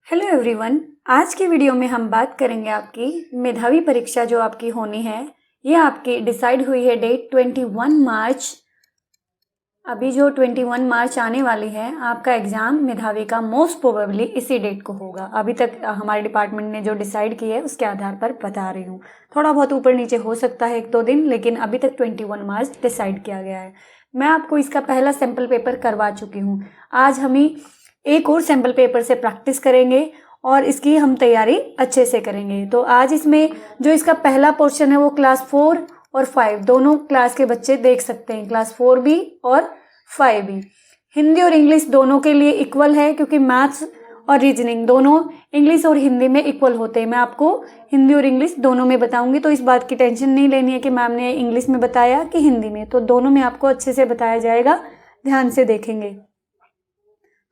Hello everyone, आज की video में हम बात करेंगे आपकी मेधावी परीक्षा जो आपकी होनी है। ये आपकी डिसाइड हुई है डेट 21 मार्च। अभी जो 21 मार्च आने वाली है, आपका एग्ज़ाम मेधावी का मोस्ट प्रोबेबली इसी डेट को होगा। अभी तक हमारे डिपार्टमेंट ने जो डिसाइड किया है उसके आधार पर बता रही हूँ। थोड़ा बहुत ऊपर नीचे हो सकता है 1-2 दिन, लेकिन अभी तक 21 मार्च डिसाइड किया गया है। मैं आपको इसका पहला सैम्पल पेपर करवा चुकी हूँ। आज हम एक और सैम्पल पेपर से प्रैक्टिस करेंगे और इसकी हम तैयारी अच्छे से करेंगे। तो आज इसमें जो इसका पहला पोर्शन है वो क्लास 4 और 5 दोनों क्लास के बच्चे देख सकते हैं, क्लास 4 भी और 5 भी। हिंदी और इंग्लिश दोनों के लिए इक्वल है, क्योंकि मैथ्स और रीजनिंग दोनों इंग्लिश और हिंदी में इक्वल होते हैं। मैं आपको हिंदी और इंग्लिश दोनों में बताऊंगी, तो इस बात की टेंशन नहीं लेनी है कि मैम ने इंग्लिश में बताया कि हिंदी में, तो दोनों में आपको अच्छे से बताया जाएगा। ध्यान से देखेंगे।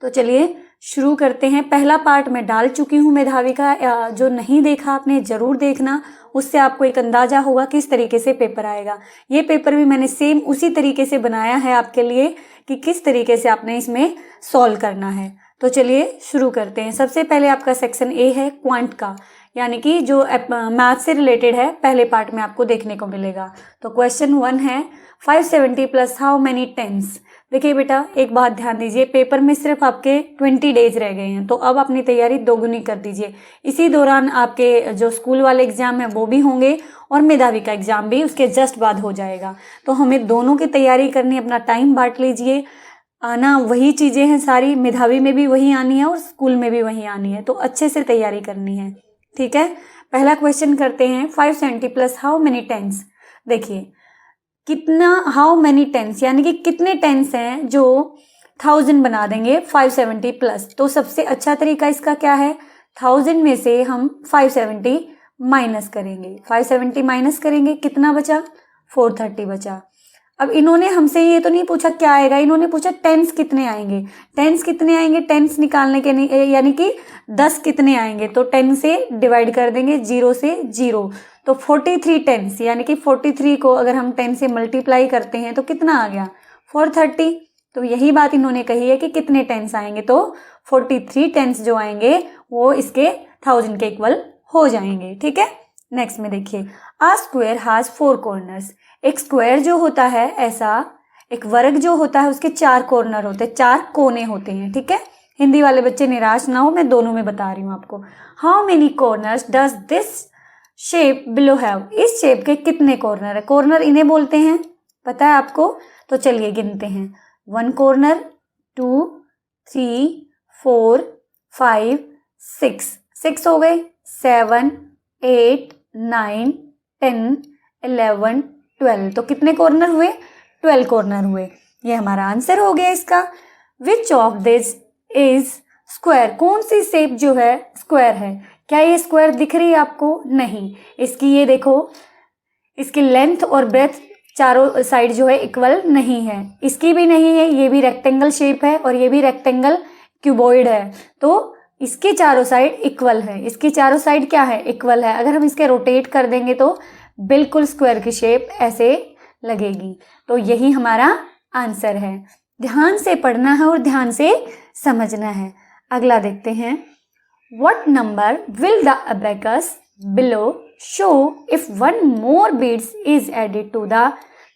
तो चलिए शुरू करते हैं। पहला पार्ट मैं डाल चुकी हूँ मेधावी का, जो नहीं देखा आपने ज़रूर देखना, उससे आपको एक अंदाज़ा होगा किस तरीके से पेपर आएगा। ये पेपर भी मैंने सेम उसी तरीके से बनाया है आपके लिए कि किस तरीके से आपने इसमें सॉल्व करना है। तो चलिए शुरू करते हैं। सबसे पहले आपका सेक्शन ए है क्वांट का, यानी कि जो मैथ से रिलेटेड है, पहले पार्ट में आपको देखने को मिलेगा। तो क्वेश्चन 1 है 570 प्लस हाउ मैनी टेंस। देखिए बेटा, एक बात ध्यान दीजिए, पेपर में सिर्फ आपके 20 डेज रह गए हैं, तो अब अपनी तैयारी दोगुनी कर दीजिए। इसी दौरान आपके जो स्कूल वाले एग्जाम है वो भी होंगे और मेधावी का एग्जाम भी उसके जस्ट बाद हो जाएगा। तो हमें दोनों की तैयारी करनी, अपना टाइम बांट लीजिए। आना वही चीज़ें हैं सारी, मेधावी में भी वही आनी है और स्कूल में भी वही आनी है, तो अच्छे से तैयारी करनी है। ठीक है, पहला क्वेश्चन करते हैं। 570 प्लस हाउ मेनी टेंस। देखिए कितना, हाउ मेनी टेंस यानी कि कितने टेंस हैं जो 1000 बना देंगे 570 प्लस। तो सबसे अच्छा तरीका इसका क्या है, 1000 में से हम 570 माइनस करेंगे। 570 माइनस करेंगे, कितना बचा, 430 बचा। अब इन्होंने हमसे ये तो नहीं पूछा क्या आएगा, इन्होंने पूछा टेंस कितने आएंगे। टेंस कितने आएंगे, टेंस निकालने के नहीं, यानी कि 10 कितने आएंगे, तो 10 से डिवाइड कर देंगे, 0 से 0, तो 43 टेंस, यानी कि 43 को अगर हम 10 से मल्टीप्लाई करते हैं तो कितना आ गया, 430। तो यही बात इन्होंने कही है कि कितने टेंस आएंगे, तो 43 टेंस जो आएंगे वो इसके 1000 के इक्वल हो जाएंगे। ठीक है, नेक्स्ट में देखिए, आ स्क्वायर हैज 4 कॉर्नर्स। एक स्क्वायर जो होता है, ऐसा एक वर्ग जो होता है, उसके 4 कॉर्नर होते हैं, 4 कोने होते हैं। ठीक है, हिंदी वाले बच्चे निराश ना हो, मैं दोनों में बता रही हूँ आपको। How many corners does this shape below have. इस शेप के कितने कॉर्नर है, कॉर्नर इन्हें बोलते हैं, पता है आपको। तो चलिए गिनते हैं, 1 कॉर्नर, 2, 3, 4, 5, 6 हो गए, 7, 8, 9, 10, 11, 12। तो कितने कॉर्नर हुए, 12 कॉर्नर हुए। ये हमारा आंसर हो गया इसका। Which of this is square. कौन सी शेप जो है स्क्वायर है। क्या ये स्क्वायर दिख रही है आपको, नहीं। इसकी ये देखो, इसकी लेंथ और ब्रेथ चारों साइड जो है इक्वल नहीं है, इसकी भी नहीं है। ये भी रेक्टेंगल शेप है और ये भी रेक्टेंगल क्यूबॉइड है, तो इसके चारों साइड इक्वल है। इसकी चारों साइड क्या है, इक्वल है। अगर हम इसके रोटेट कर देंगे तो बिल्कुल स्क्वायर की शेप ऐसे लगेगी। तो यही हमारा आंसर है। ध्यान से पढ़ना है और ध्यान से समझना है। अगला देखते हैं, what number will the abacus below show if 1 more beads is added to the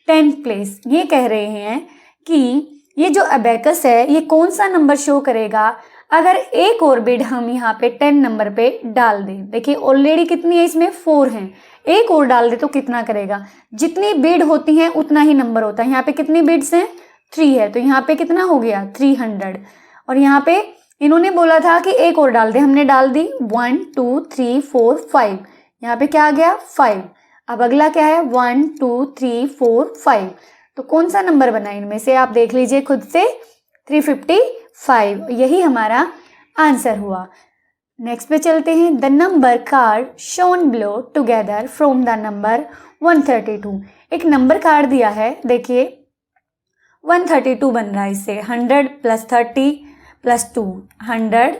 10th place. ये कह रहे हैं कि ये जो अबेकस है ये कौन सा नंबर शो करेगा अगर एक और बीड हम यहाँ पे 10 नंबर पे डाल दें। देखिए ऑलरेडी कितनी है, इसमें 4 हैं, एक और डाल दे तो कितना करेगा। जितनी बीड होती हैं उतना ही नंबर होता है। यहाँ पे कितनी बीड्स हैं, 3 है, तो यहाँ पे कितना हो गया, 300। और यहाँ पे इन्होंने बोला था कि एक और डाल दे, हमने डाल दी 1 2 3 4 5। यहाँ पे क्या आ गया, 5। अब अगला क्या है, 1 2 3 4 5। तो कौन सा नंबर बना इनमें से, आप देख लीजिए खुद से, 355। यही हमारा आंसर हुआ। नेक्स्ट पे चलते हैं। The number card shown below together from the number 132। एक नंबर कार्ड दिया है, देखिए 132 बन रहा है इससे। 100 प्लस 30 प्लस 2, 100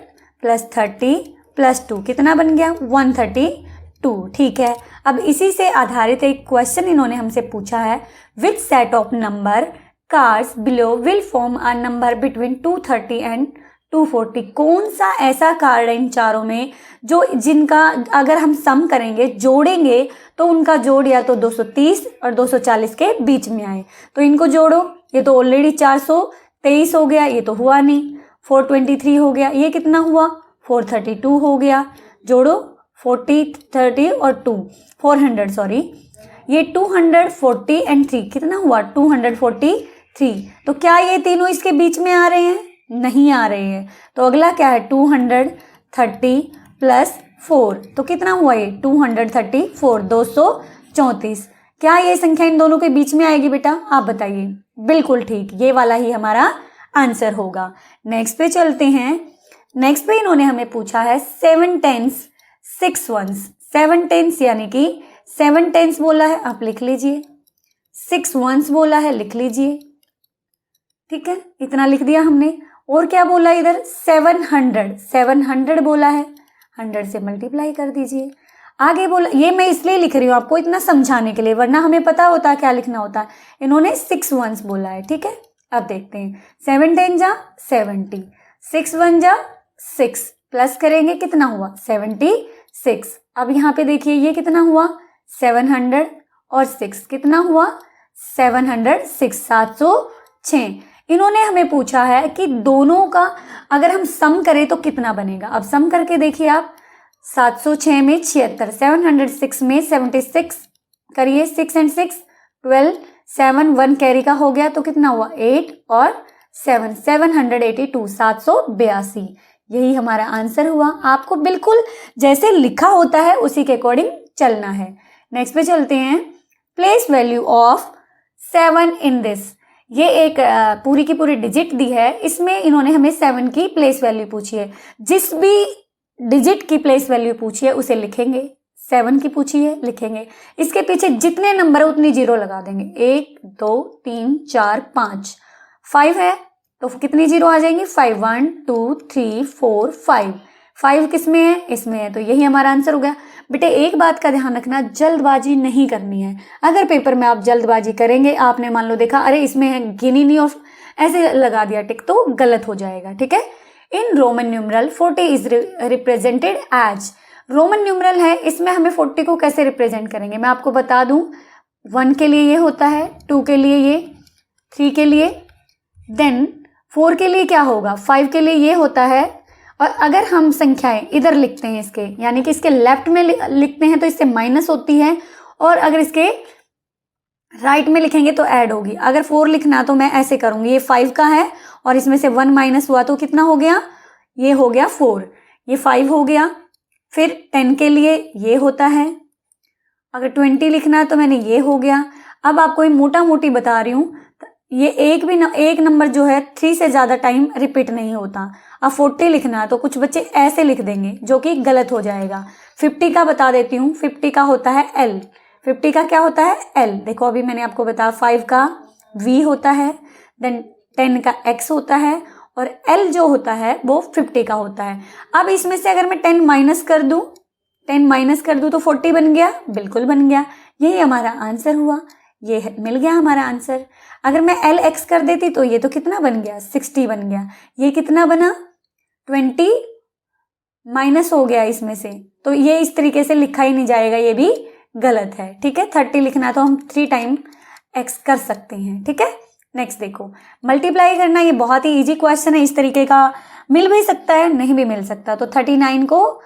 प्लस 30 प्लस 2, कितना बन गया, 132। ठीक है, अब इसी से आधारित एक क्वेश्चन इन्होंने हमसे पूछा है, which set of number cards below will form a number between 230 and 240। कौन सा ऐसा कार्ड है इन चारों में जो जिनका अगर हम सम करेंगे, जोड़ेंगे, तो उनका जोड़ या तो 230 और 240 के बीच में आए। तो इनको जोड़ो, ये तो ऑलरेडी 423 हो गया, ये तो हुआ नहीं। 423 हो गया, ये कितना हुआ 432 हो गया। जोड़ो 40, 30 और 2, 400 सॉरी, ये 240 एंड 3 कितना हुआ 243। तो क्या ये तीनों इसके बीच में आ रहे हैं? नहीं आ रहे हैं। तो अगला क्या है 230 प्लस 4, तो कितना हुआ ये 234, 234। क्या ये संख्या इन दोनों के बीच में आएगी बेटा? आप बताइए। बिल्कुल ठीक, ये वाला ही हमारा आंसर होगा। नेक्स्ट पे चलते हैं। नेक्स्ट पे इन्होंने हमें पूछा है 7 10s 6 1s। 7 10s यानी कि 7 10s बोला है, आप लिख लीजिए। 6 1s बोला है, लिख लीजिए। ठीक है, इतना लिख दिया हमने। और क्या बोला इधर 700 बोला है, 100 से मल्टीप्लाई कर दीजिए। आगे बोला, ये मैं इसलिए लिख रही हूँ आपको इतना समझाने के लिए, वरना हमें पता होता है क्या लिखना होता है। इन्होंने 6 1s बोला है। ठीक है, अब देखते हैं 7 10 जा 70, 6 1 जा 6, प्लस करेंगे कितना हुआ 76। अब यहाँ पे देखिए ये कितना हुआ 700 और 6 कितना हुआ 706, 706। इन्होंने हमें पूछा है कि दोनों का अगर हम सम करें तो कितना बनेगा। अब सम करके देखिए आप, 706 में 76, 706 में 76 करिए, 6 एंड 6 12, 7 1 कैरी का हो गया तो कितना हुआ 8 और 7 782, 782। यही हमारा आंसर हुआ। आपको बिल्कुल जैसे लिखा होता है उसी के अकॉर्डिंग चलना है। नेक्स्ट पे चलते हैं। Place value of 7 in this. ये एक पूरी की पूरी डिजिट दी है, इसमें इन्होंने हमें 7 की प्लेस वैल्यू पूछी है। जिस भी डिजिट की प्लेस वैल्यू पूछी है उसे लिखेंगे। 7 की पूछी है, लिखेंगे। इसके पीछे जितने नंबर है उतनी जीरो लगा देंगे। 1 2 3 4 5, 5 है तो कितनी जीरो आ जाएंगी 5, 1 2 3 4 5। 5 किस में है? इसमें है, तो यही हमारा आंसर हो गया। बेटे एक बात का ध्यान रखना, जल्दबाजी नहीं करनी है। अगर पेपर में आप जल्दबाजी करेंगे, आपने मान लो देखा अरे इसमें है, गिनी नहीं और ऐसे लगा दिया टिक, तो गलत हो जाएगा। ठीक है। In Roman numeral 40 is represented as. Roman numeral है, इसमें हमें 40 को कैसे रिप्रेजेंट करेंगे मैं आपको बता दूं। 1 के लिए ये होता है, 2 के लिए ये, 3 के लिए, देन 4 के लिए क्या होगा 5 के लिए ये होता है। और अगर हम संख्याएं इधर लिखते हैं इसके, यानी कि इसके लेफ्ट में लिखते हैं तो इससे माइनस होती है, और अगर इसके राइट में लिखेंगे तो ऐड होगी। अगर 4 लिखना तो मैं ऐसे करूंगी, ये 5 का है और इसमें से 1 माइनस हुआ तो कितना हो गया, ये हो गया 4, ये 5 हो गया। फिर 10 के लिए ये होता है, अगर 20 लिखना तो मैंने ये हो गया। अब आपको मोटा मोटी बता रही हूँ, ये एक नंबर जो है 3 से ज्यादा टाइम रिपीट नहीं होता। अब 40 लिखना तो कुछ बच्चे ऐसे लिख देंगे जो कि गलत हो जाएगा। 50 का बता देती हूँ, 50 का होता है L। 50 का क्या होता है L, देखो अभी मैंने आपको बताया। 5 का V होता है, देन 10 का X होता है, और L जो होता है वो 50 का होता है। अब इसमें से अगर मैं 10 माइनस कर दूं, 10 माइनस कर दूं तो 40 बन गया, बिल्कुल बन गया। यही हमारा आंसर हुआ, ये मिल गया हमारा आंसर। अगर मैं LX कर देती तो ये तो कितना बन गया 60 बन गया। ये कितना बना 20 माइनस हो गया इसमें से, तो ये इस तरीके से लिखा ही नहीं जाएगा, ये भी गलत है। ठीक है, 30 लिखना तो हम 3 टाइम X कर सकते हैं। ठीक है। नेक्स्ट देखो, मल्टीप्लाई करना, ये बहुत ही इजी क्वेश्चन है। इस तरीके का मिल भी सकता है, नहीं भी मिल सकता। तो 39 को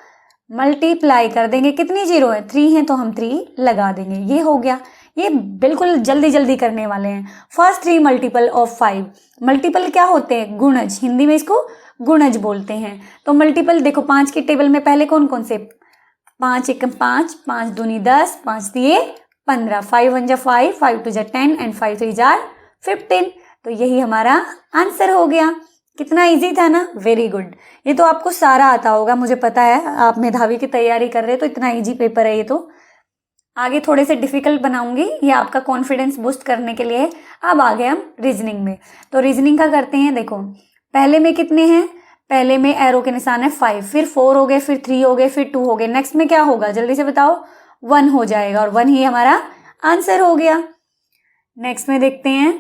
मल्टीप्लाई कर देंगे, कितनी जीरो है 3 है तो हम 3 लगा देंगे, ये हो गया। ये बिल्कुल जल्दी जल्दी करने वाले हैं। First 3 multiple of 5। मल्टीपल क्या होते हैं, गुणज, हिंदी में इसको गुणज बोलते हैं। तो मल्टीपल देखो 5 की टेबल में पहले कौन कौन से, 5 1 5, 5 दूनी 10, 5 3 15, 5 1 जा 5, 5 2 जा 10 एंड 5 3 जा 15। तो यही हमारा आंसर हो गया। कितना इजी था ना, वेरी गुड। ये तो आपको सारा आता होगा, मुझे पता है आप मेधावी की तैयारी कर रहे हो तो इतना इजी पेपर है ये। तो आगे थोड़े से डिफिकल्ट बनाऊंगी, ये आपका कॉन्फिडेंस बूस्ट करने के लिए। अब आ गए हम रीजनिंग में। तो रीजनिंग का करते हैं। देखो पहले में कितने हैं, पहले में एरो के निशान है 5, फिर 4 हो गए, फिर 3 हो गए, फिर 2 हो गए। नेक्स्ट में क्या होगा जल्दी से बताओ, 1 हो जाएगा, और 1 ही हमारा आंसर हो गया। नेक्स्ट में देखते हैं।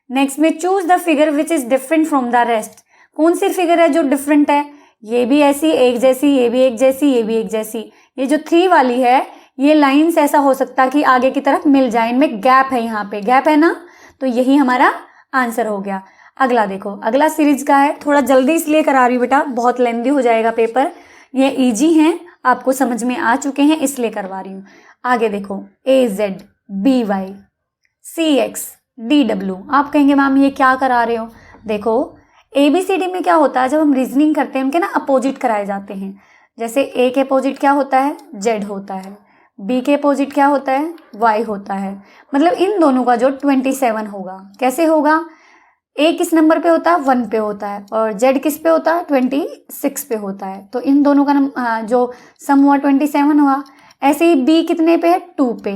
नेक्स्ट में choose the figure which is different from the rest. कौन सी फिगर है जो डिफरेंट है? ये भी ऐसी एक जैसी, ये भी एक जैसी, ये भी एक जैसी। ये जो 3 वाली है, ये लाइंस ऐसा हो सकता है कि आगे की तरफ मिल जाए, इनमें गैप है, यहाँ पे गैप है ना, तो यही हमारा आंसर हो गया। अगला देखो, अगला सीरीज का है, थोड़ा जल्दी इसलिए करा रही हूँ बेटा, बहुत लेंदी हो जाएगा पेपर। ये इजी हैं, आपको समझ में आ चुके हैं इसलिए करवा रही हूँ। आगे देखो, AZ BY CX DW। आप कहेंगे मैम ये क्या करा रहे हो? देखो ABCD में क्या होता है, जब हम रीजनिंग करते हैं उनके ना अपोजिट कराए जाते हैं। जैसे A के अपोजिट क्या होता है? Z होता है। B के अपोजिट क्या होता है? Y होता है। मतलब इन दोनों का जो 27 होगा, कैसे होगा? A किस नंबर पे होता है? 1 पे होता है, और Z किस पे होता है? 26 पे होता है। तो इन दोनों का जो सम हुआ 27 हुआ। ऐसे ही B कितने पे है? 2 पे,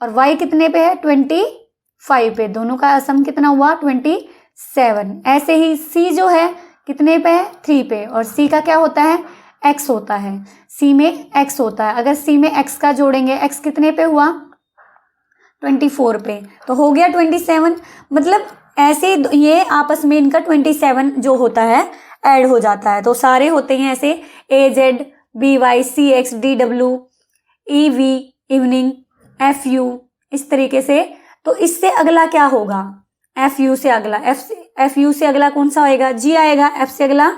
और Y कितने पे है? 25 पे। दोनों का सम कितना हुआ? 27। ऐसे ही C जो है कितने पे है? 3 पे, और C का क्या होता है? X होता है। C में X होता है। अगर C में X का जोड़ेंगे, X कितने पे हुआ? 24 पे, तो हो गया 27। मतलब ऐसे ये आपस में इनका 27 जो होता है ऐड हो जाता है। तो सारे होते हैं ऐसे AZ BY CX DW EV evening FU, इस तरीके से। तो इससे अगला क्या होगा? FU से अगला, FU से अगला कौन सा होएगा? G आएगा। F से अगला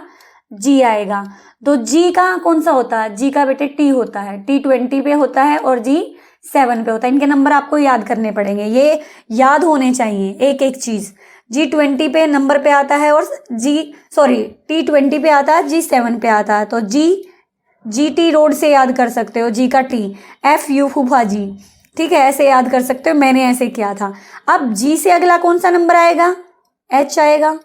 G आएगा। तो G का कौन सा होता है? G का बेटे T होता है। T 20 पे होता है और G 7 पे होता है। इनके नंबर आपको याद करने पड़ेंगे, ये याद होने चाहिए एक एक चीज। G 20 पे नंबर पे आता है, और T 20 पे आता है, G 7 पे आता है। तो GT रोड से याद कर सकते हो, G का T, FU फूफा जी, ठीक है, ऐसे याद कर सकते हो। मैंने ऐसे किया था। अब G से अगला कौन सा नंबर आएगा? H आएगा।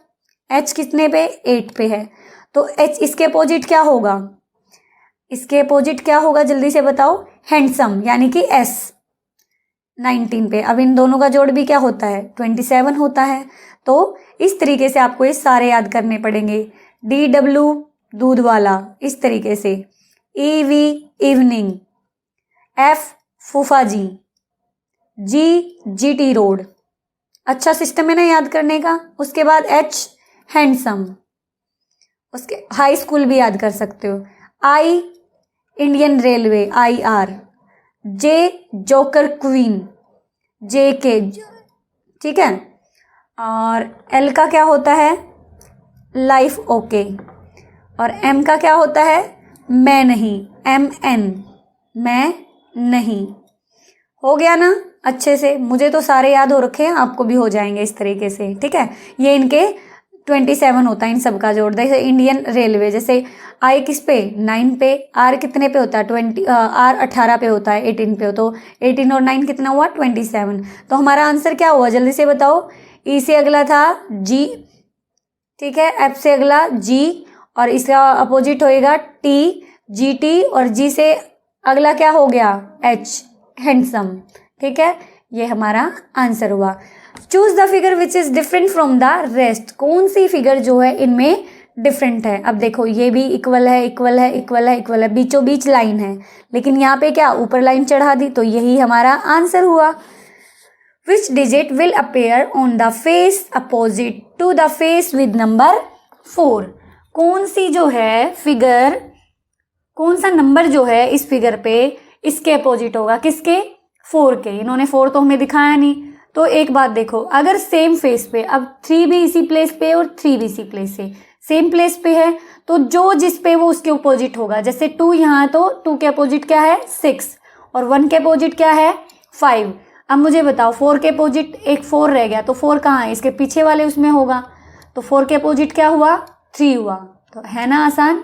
H कितने पे? 8 पे है। तो H, इसके अपोजिट क्या होगा? इसके अपोजिट क्या होगा जल्दी से बताओ? हैंडसम, यानी कि S 19 पे। अब इन दोनों का जोड़ भी क्या होता है? 27 होता है। तो इस तरीके से आपको ये सारे याद करने पड़ेंगे। DW दूध वाला, इस तरीके से। EV इवनिंग, F फूफा जी, GT रोड। अच्छा सिस्टम है ना याद करने का। उसके बाद H हैंडसम, उसके हाई स्कूल भी याद कर सकते हो। I Indian railway IR, J joker queen JK, ठीक है। और L का क्या होता है? Life okay. और M का क्या होता है? मैं नहीं, MN मैं नहीं। हो गया ना अच्छे से? मुझे तो सारे याद हो रखे हैं, आपको भी हो जाएंगे इस तरीके से, ठीक है। ये इनके 27 होता है इन सबका जोड़। जैसे इंडियन रेलवे, जैसे I किस पे? 9 पे। R कितने पे होता है? R 18 पे होता है, 18 पे हो, तो 18 और 9 कितना हुआ? 27। तो हमारा आंसर क्या हुआ जल्दी से बताओ? E से अगला था G, ठीक है, F से अगला G, और इसका अपोजिट होएगा T, GT, और G से अगला क्या हो गया? H हैंडसम, ठीक है। ये हमारा आंसर हुआ। Choose the figure which is different from the rest. कौन सी फिगर जो है इनमें डिफरेंट है? अब देखो ये भी इक्वल है, इक्वल है, इक्वल है, इक्वल है, बीचों बीच लाइन है, लेकिन यहाँ पे क्या ऊपर लाइन चढ़ा दी, तो यही हमारा आंसर हुआ। Which digit will appear on the face opposite to the face with number 4। कौन सी जो है फिगर, कौन सा नंबर जो है इस फिगर पे इसके अपोजिट होगा? किसके? 4 के। इन्होंने 4 तो हमें दिखाया नहीं। तो एक बात देखो, अगर सेम फेस पे, अब 3 भी इसी प्लेस पे और 3 भी इसी प्लेस से सेम प्लेस पे है, तो जो जिस पे वो उसके अपोजिट होगा। जैसे 2 यहाँ, तो 2 के अपोजिट क्या है? 6, और 1 के अपोजिट क्या है? 5। अब मुझे बताओ 4 के अपोजिट, एक 4 रह गया, तो 4 कहाँ है? इसके पीछे वाले उसमें होगा। तो 4 के अपोजिट क्या हुआ? 3 हुआ। तो है ना आसान?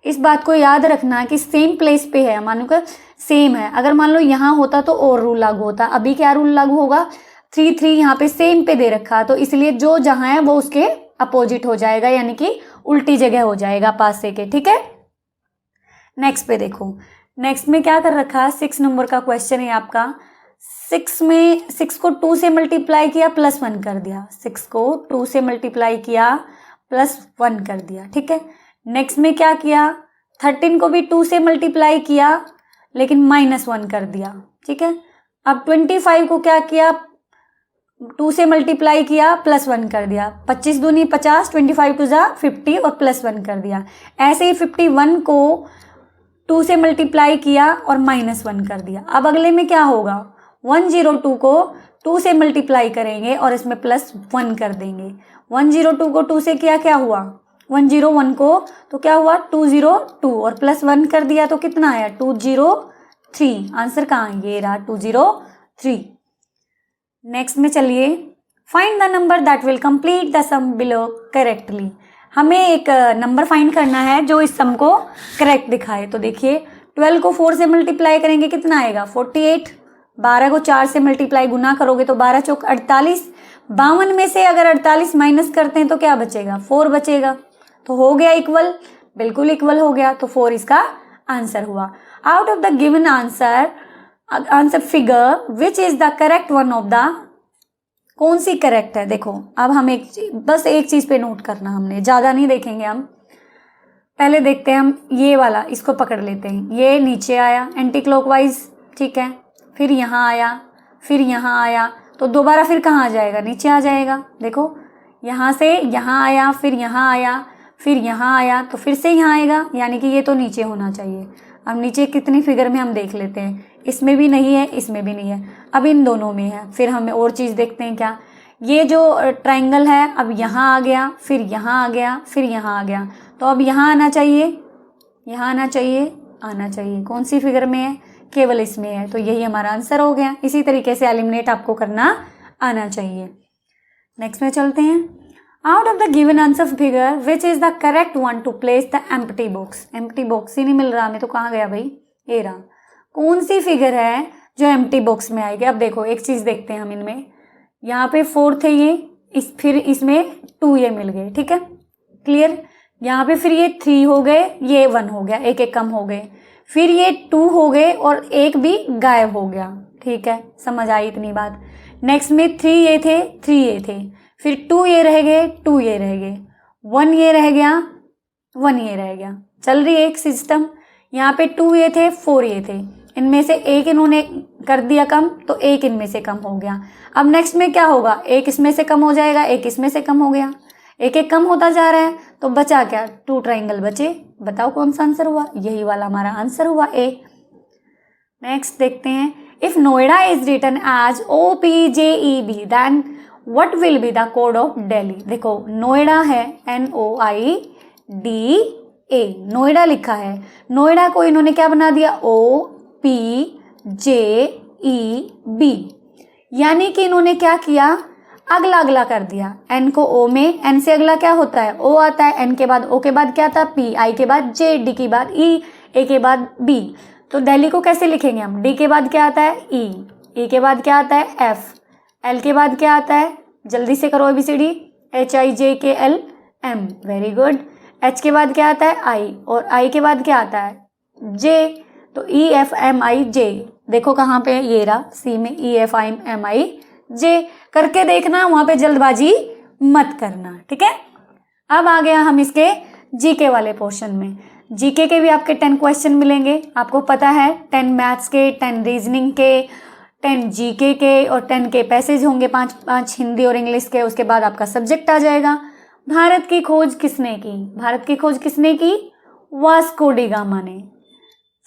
इस बात को याद रखना कि सेम प्लेस पे है, मान लो सेम है। अगर मान लो यहाँ होता तो और रूल लागू होता। अभी क्या रूल लागू होगा? 3 3 यहाँ पे सेम पे दे रखा, तो इसलिए जो जहाँ है वो उसके अपोजिट हो जाएगा, यानी कि उल्टी जगह हो जाएगा पासे के, ठीक है। नेक्स्ट पे देखो, नेक्स्ट में क्या कर रखा है? 6 नंबर का क्वेश्चन है आपका। 6 में 6 को 2 से मल्टीप्लाई किया, +1 कर दिया। 6 को 2 से मल्टीप्लाई किया, +1 कर दिया, ठीक है। नेक्स्ट में क्या किया? 13 को भी 2 से मल्टीप्लाई किया, लेकिन -1 कर दिया, ठीक है। अब 25 को क्या किया? 2 से मल्टीप्लाई किया, +1 कर दिया, 25 दूनी 50, 25 टू जा 50 और +1 कर दिया। ऐसे ही 51 को 2 से मल्टीप्लाई किया और -1 कर दिया। अब अगले में क्या होगा, 102 को 2 से मल्टीप्लाई करेंगे और इसमें +1 कर देंगे। 102 को 2 से किया, क्या हुआ, 101 को तो क्या हुआ 202 और +1 कर दिया तो कितना आया 203। आंसर कहाँ है, ये रहा 203। नेक्स्ट में चलिए, find the number that will complete the sum below correctly. हमें एक नंबर फाइंड करना है जो इस सम को करेक्ट दिखाए। तो देखिए 12 को 4 से मल्टीप्लाई करेंगे कितना आएगा 48, 12 को 4 से मल्टीप्लाई गुना करोगे तो 12 चौक 48, 52 में से अगर 48 माइनस करते हैं तो क्या बचेगा 4 बचेगा। तो हो गया इक्वल, बिल्कुल इक्वल हो गया, तो 4 इसका आंसर हुआ। Out of the given answer figure which is the correct one of the, कौन सी करेक्ट है। देखो अब हम बस एक चीज पे नोट करना, हमने ज्यादा नहीं देखेंगे, हम पहले देखते हैं, हम ये वाला इसको पकड़ लेते हैं। ये नीचे आया एंटी क्लॉकवाइज, ठीक है, फिर यहाँ आया, फिर यहाँ आया, तो दोबारा फिर कहाँ आ जाएगा, नीचे आ जाएगा। देखो यहाँ से यहाँ आया, फिर यहाँ आया, फिर यहाँ आया, तो फिर से यहाँ आएगा, यानी कि ये तो नीचे होना चाहिए। अब नीचे कितनी फिगर में हम देख लेते हैं, इसमें भी नहीं है, इसमें भी नहीं है, अब इन दोनों में है। फिर हमें और चीज़ देखते हैं, क्या ये जो ट्राइंगल है अब यहाँ आ गया, फिर यहाँ आ गया, फिर यहाँ आ गया, तो अब यहाँ आना चाहिए, यहाँ आना चाहिए, आना चाहिए। कौन सी फिगर में है, केवल इसमें है, तो यही हमारा आंसर हो गया। इसी तरीके से एलिमिनेट आपको करना आना चाहिए। नेक्स्ट में चलते हैं, out of the given answer figure which is the correct one to place the empty box. Empty box ही नहीं मिल रहा हमें, तो कहाँ गया भाई, ये रहा। कौन सी फिगर है जो एम्प्टी बॉक्स में आएगी। अब देखो एक चीज देखते हैं हम इनमें, यहाँ पे 4 थे ये, फिर इसमें 2 ये मिल गए, ठीक है, क्लियर। यहाँ पे फिर ये 3 हो गए, ये 1 हो गया, एक एक कम हो गए, फिर ये 2 हो गए और एक भी गायब हो गया, ठीक है, समझ आई इतनी बात। नेक्स्ट में 3 ये थे, 3 ये थे, फिर 2 ये रह गए, 2 ये रह गए, 1 ये रह गया, 1 ये रह गया। चल रही है एक सिस्टम। यहाँ पे 2 ये थे, 4 ये थे, इनमें से एक इन्होंने कर दिया कम, तो एक इनमें से कम हो गया। अब नेक्स्ट में क्या होगा, एक इसमें से कम हो जाएगा, एक इसमें से कम हो गया, एक एक कम होता जा रहा है, तो बचा क्या, 2 ट्राइंगल बचे। बताओ कौन सा आंसर हुआ, यही वाला हमारा आंसर हुआ, ए। नेक्स्ट देखते हैं, if Noida is written as OPJEB then what will be the code of Delhi. देखो नोएडा है NOIDA, नोएडा लिखा है, नोएडा को इन्होंने क्या बना दिया OPJEB, यानी कि इन्होंने क्या किया, अगला अगला कर दिया। एन को ओ में, एन से अगला क्या होता है ओ आता है, एन के बाद ओ के बाद क्या आता है P, आई के बाद J, डी के बाद E, ए के बाद B। तो दिल्ली को कैसे लिखेंगे हम, डी के बाद क्या आता है E, E के बाद क्या आता है F, L के बाद क्या आता है, जल्दी से करो ABCD, HIJKLM, very good. H के बाद क्या आता है I, और I के बाद क्या आता है J, तो EFMIJ। देखो कहाँ पे, ये रहा C में EFMIJ, करके देखना, वहां पे जल्दबाजी मत करना, ठीक है। अब आ गया हम इसके जीके वाले पोर्शन में। जीके के भी आपके 10 क्वेश्चन मिलेंगे, आपको पता है 10 मैथ्स के, 10 रीजनिंग के, 10 जीके के और 10 के पैसेज होंगे, 5 हिंदी और इंग्लिश के। उसके बाद आपका सब्जेक्ट आ जाएगा, भारत की खोज किसने की। भारत की खोज किसने की, वास्को डी गामा ने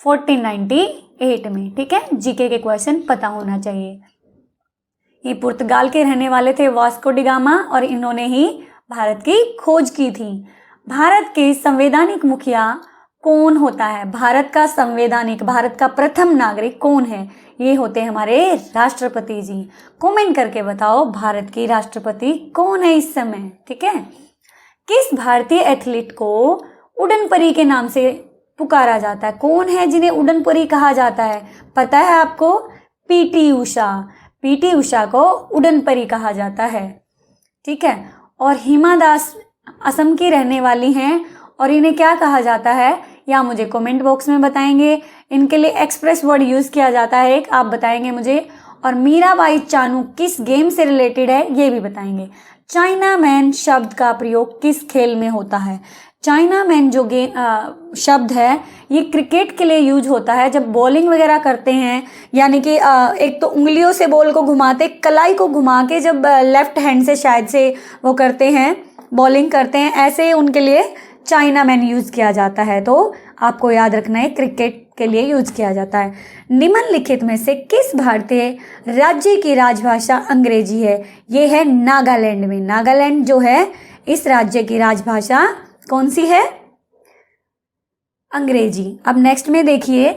1498 में, ठीक है। जीके के क्वेश्चन पता होना चाहिए। ये पुर्तगाल के रहने वाले थे वास्को डी गामा, और इन्होंने ही भारत की खोज की थी। भारत के संवैधानिक मुखिया कौन होता है, भारत का संवैधानिक, भारत का प्रथम नागरिक कौन है, ये होते हैं हमारे राष्ट्रपति जी। कमेंट करके बताओ भारत की राष्ट्रपति कौन है इस समय, ठीक है। किस भारतीय एथलीट को उड़न परी के नाम से पुकारा जाता है, कौन है जिन्हें उड़न परी कहा जाता है, पता है आपको, PT उषा। PT उषा को उड़न परी कहा जाता है, ठीक है। और हिमा दास असम की रहने वाली हैं, और इन्हें क्या कहा जाता है, या मुझे कमेंट बॉक्स में बताएंगे। इनके लिए एक्सप्रेस वर्ड यूज किया जाता है एक, आप बताएंगे मुझे। और मीराबाई चानू किस गेम से रिलेटेड है, ये भी बताएंगे। चाइना मैन शब्द का प्रयोग किस खेल में होता है, चाइना मैन जो शब्द है ये क्रिकेट के लिए यूज होता है जब बॉलिंग वगैरह करते हैं, यानी कि एक तो उंगलियों से बॉल को घुमाते, कलाई को घुमा के जब लेफ्ट हैंड से शायद से वो करते हैं, बॉलिंग करते हैं, ऐसे उनके लिए चाइना मैन यूज किया जाता है। तो आपको याद रखना है क्रिकेट के लिए यूज किया जाता है। निम्नलिखित में से किस भारतीय राज्य की राजभाषा अंग्रेजी है? ये है नागालैंड में। नागालैंड जो है इस राज्य की राजभाषा कौन सी है? अंग्रेजी। अब नेक्स्ट में देखिए,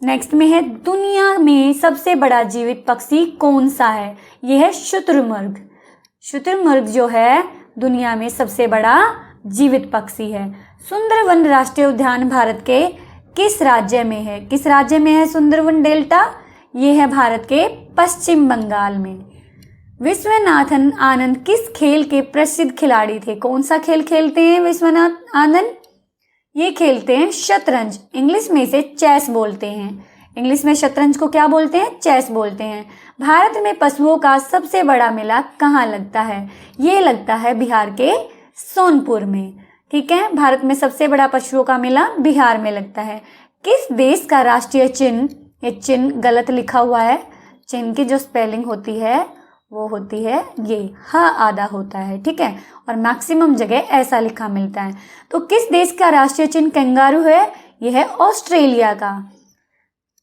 नेक्स्ट में है दुनिया में सबसे बड़ा जीवित पक्षी कौन सा है? यह है शुतुरमुर्ग। शुतुरमुर्ग जो है दुनिया में सबसे बड़ा जीवित पक्षी है। सुंदरवन राष्ट्रीय उद्यान भारत के किस राज्य में है? किस राज्य में है सुंदरवन डेल्टा? ये है भारत के पश्चिम बंगाल में। विश्वनाथन आनंद किस खेल के प्रसिद्ध खिलाड़ी थे? कौन सा खेल खेलते हैं विश्वनाथ आनंद? ये खेलते हैं शतरंज। इंग्लिश में इसे चेस बोलते हैं। इंग्लिश में शतरंज को क्या बोलते हैं? चेस बोलते हैं। भारत में पशुओं का सबसे बड़ा मेला कहाँ लगता है? ये लगता है बिहार के सोनपुर में। ठीक है, भारत में सबसे बड़ा पशुओं का मेला बिहार में लगता है। किस देश का राष्ट्रीय चिन्ह, ये चिन्ह गलत लिखा हुआ है, चिन्ह की जो स्पेलिंग होती है वो होती है ये ह आधा होता है, ठीक है, और मैक्सिमम जगह ऐसा लिखा मिलता है। तो किस देश का राष्ट्रीय चिन्ह कैंगारू है? यह है ऑस्ट्रेलिया का।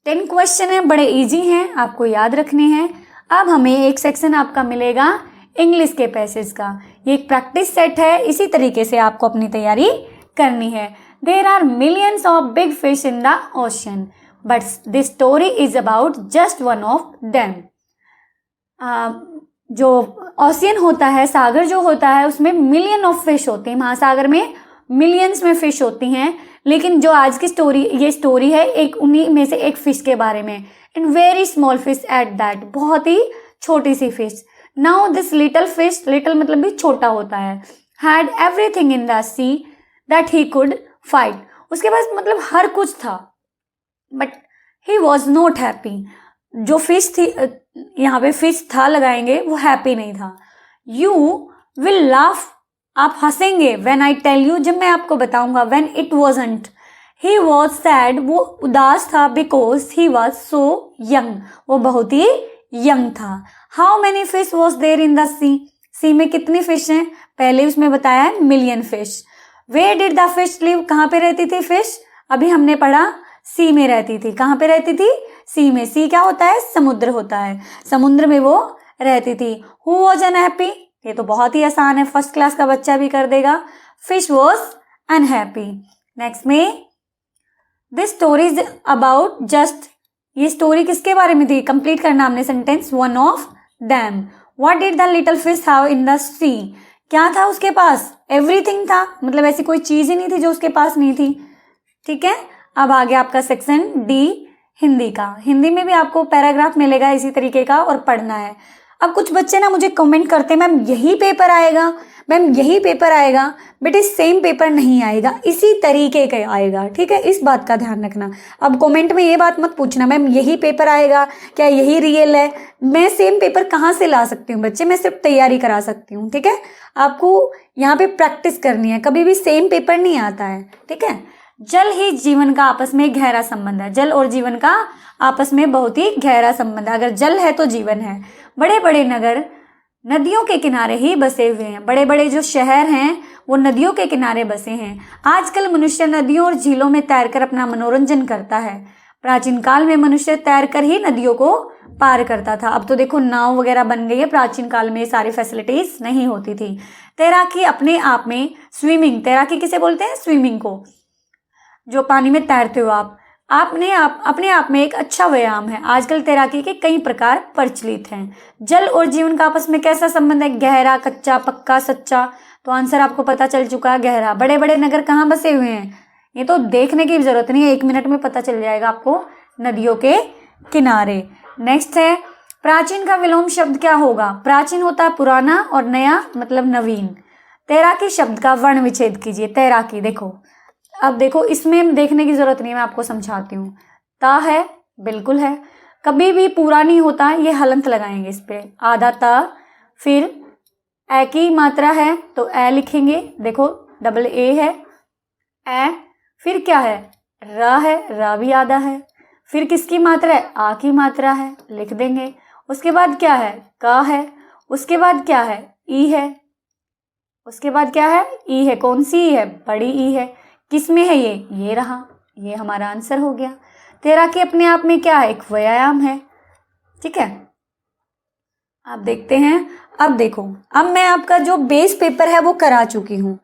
10 क्वेश्चन है, बड़े इजी हैं, आपको याद रखने हैं। अब हमें एक सेक्शन आपका मिलेगा इंग्लिश के पैसेज का। ये एक प्रैक्टिस सेट है, इसी तरीके से आपको अपनी तैयारी करनी है। There are millions of big fish in the ocean but this story is about just one of them. जो ओशियन होता है, सागर जो होता है, उसमें मिलियन ऑफ फिश होते हैं। महासागर में मिलियंस में फिश होती हैं, लेकिन जो आज की स्टोरी, ये स्टोरी है एक उन्हीं में से एक फिश के बारे में। And very small fish at that, बहुत ही छोटी सी fish. Now this little fish, little मतलब भी छोटा होता है, had everything in the sea that he could fight. उसके पास मतलब हर कुछ था, but he was not happy. जो फिश थी, यहाँ पे फिश था लगाएंगे, वो हैप्पी नहीं था। यू विल लाफ, आप हंसेंगे, व्हेन आई टेल यू, जब मैं आपको बताऊंगा। When it wasn't, he was sad, वो उदास था, because he was so young, वो बहुत ही यंग था। How many fish was there in the sea, sea में कितनी फिश हैं? पहले उसमें बताया है million fish. Where did the fish live, कहाँ पे रहती थी फिश? अभी हमने पढ़ा सी में रहती थी। कहाँ पे रहती थी? सी में। सी क्या होता है? समुद्र होता है, समुद्र में वो रहती थी। हु वॉज अनहैप्पी, ये तो बहुत ही आसान है, फर्स्ट क्लास का बच्चा भी कर देगा। Fish was unhappy. नेक्स्ट में this story is about just, ये स्टोरी किसके बारे में थी? कंप्लीट करना हमने sentence, one of them. What did the little fish have in the sea, क्या था उसके पास? एवरीथिंग था, मतलब ऐसी कोई चीज ही नहीं थी जो उसके पास नहीं थी। ठीक है, अब आगे आपका सेक्शन डी हिंदी का। हिंदी में भी आपको पैराग्राफ मिलेगा इसी तरीके का और पढ़ना है। अब कुछ बच्चे ना मुझे कमेंट करते हैं, मैम यही पेपर आएगा, मैम यही पेपर आएगा, बेटे सेम पेपर नहीं आएगा, इसी तरीके का आएगा। ठीक है, इस बात का ध्यान रखना। अब कमेंट में ये बात मत पूछना मैम यही पेपर आएगा, क्या यही रियल है? मैं सेम पेपर कहाँ से ला सकती हूँ बच्चे, मैं सिर्फ तैयारी करा सकती हूँ। ठीक है, आपको यहाँ पे प्रैक्टिस करनी है, कभी भी सेम पेपर नहीं आता है। ठीक है, जल ही जीवन का आपस में गहरा संबंध है। जल और जीवन का आपस में बहुत ही गहरा संबंध है। अगर जल है तो जीवन है। बड़े बड़े नगर नदियों के किनारे ही बसे हुए हैं। बड़े बड़े जो शहर हैं वो नदियों के किनारे बसे हैं। आजकल मनुष्य नदियों और झीलों में तैरकर अपना मनोरंजन करता है। प्राचीन काल में मनुष्य तैरकर ही नदियों को पार करता था। अब तो देखो नाव वगैरह बन गई है, प्राचीन काल में ये सारी फैसिलिटीज नहीं होती थी। तैराकी अपने आप में, स्विमिंग, तैराकी किसे बोलते हैं? स्विमिंग को, जो पानी में तैरते हो आप अपने आप में एक अच्छा व्यायाम है। आजकल तैराकी के कई प्रकार प्रचलित हैं। जल और जीवन का आपस में कैसा संबंध है? गहरा, कच्चा, पक्का, सच्चा। तो आंसर आपको पता चल चुका है, गहरा। बड़े बड़े नगर कहाँ बसे हुए हैं? ये तो देखने की जरूरत नहीं है, 1 मिनट में पता चल जाएगा आपको, नदियों के किनारे। नेक्स्ट है प्राचीन का विलोम शब्द क्या होगा? प्राचीन होता है पुराना और नया मतलब नवीन। तैराकी शब्द का वर्ण विच्छेद कीजिए। तैराकी देखो, अब देखो इसमें देखने की जरूरत नहीं है, मैं आपको समझाती हूँ। ता है, बिल्कुल है, कभी भी पूरा नहीं होता, ये हलंत लगाएंगे इस पे, आधा ता। फिर ए की मात्रा है तो ए लिखेंगे, देखो डबल ए है, ए, फिर क्या है, र है, र भी आधा है, फिर किसकी मात्रा है, आ की मात्रा है, लिख देंगे। उसके बाद क्या है, क है, उसके बाद क्या है, ई है, उसके बाद क्या है, ई है, कौन सी ई है, बड़ी ई है, किस में है ये रहा, ये हमारा आंसर हो गया। तैराकी अपने आप में क्या है, एक व्यायाम है। ठीक है, आप देखते हैं। अब देखो, अब मैं आपका जो बेस पेपर है वो करा चुकी हूँ।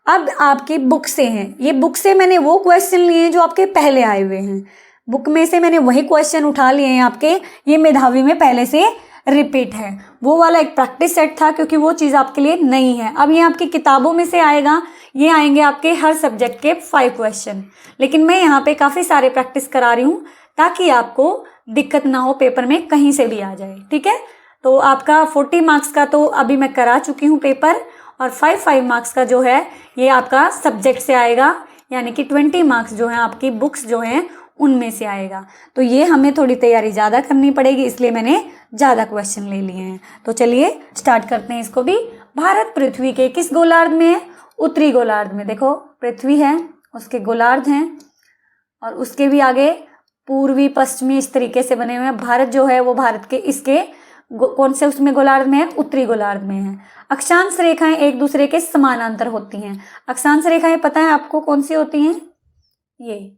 अब आपकी बुक से हैं, ये बुक से मैंने वो क्वेश्चन लिए हैं जो आपके पहले आए हुए हैं। बुक में से मैंने वही क्वेश्चन उठा लिए हैं आपके, ये मेधावी में पहले से रिपीट है। वो वाला एक प्रैक्टिस सेट था क्योंकि वो चीज़ आपके लिए नई है। अब ये आपकी किताबों में से आएगा, ये आएंगे आपके हर सब्जेक्ट के 5 क्वेश्चन, लेकिन मैं यहाँ पे काफ़ी सारे प्रैक्टिस करा रही हूँ ताकि आपको दिक्कत ना हो, पेपर में कहीं से भी आ जाए। ठीक है, तो आपका 40 मार्क्स का तो अभी मैं करा चुकी हूँ पेपर, और 5 मार्क्स का जो है ये आपका सब्जेक्ट से आएगा, यानी कि 20 मार्क्स जो है आपकी बुक्स जो हैं उनमें से आएगा। तो ये हमें थोड़ी तैयारी ज़्यादा करनी पड़ेगी, इसलिए मैंने ज़्यादा क्वेश्चन ले लिए हैं। तो चलिए स्टार्ट करते हैं इसको भी। भारत पृथ्वी के किस गोलार्ध में है, उत्तरी गोलार्ध में। देखो पृथ्वी है, उसके गोलार्ध हैं, और उसके भी आगे पूर्वी पश्चिमी इस तरीके से बने हुए हैं। भारत जो है वो भारत के इसके कौन से उसमें गोलार्ध में है, उत्तरी गोलार्ध में है। अक्षांश रेखाएं एक दूसरे के समानांतर होती हैं। अक्षांश रेखाएं पता है आपको कौन सी होती हैं, ये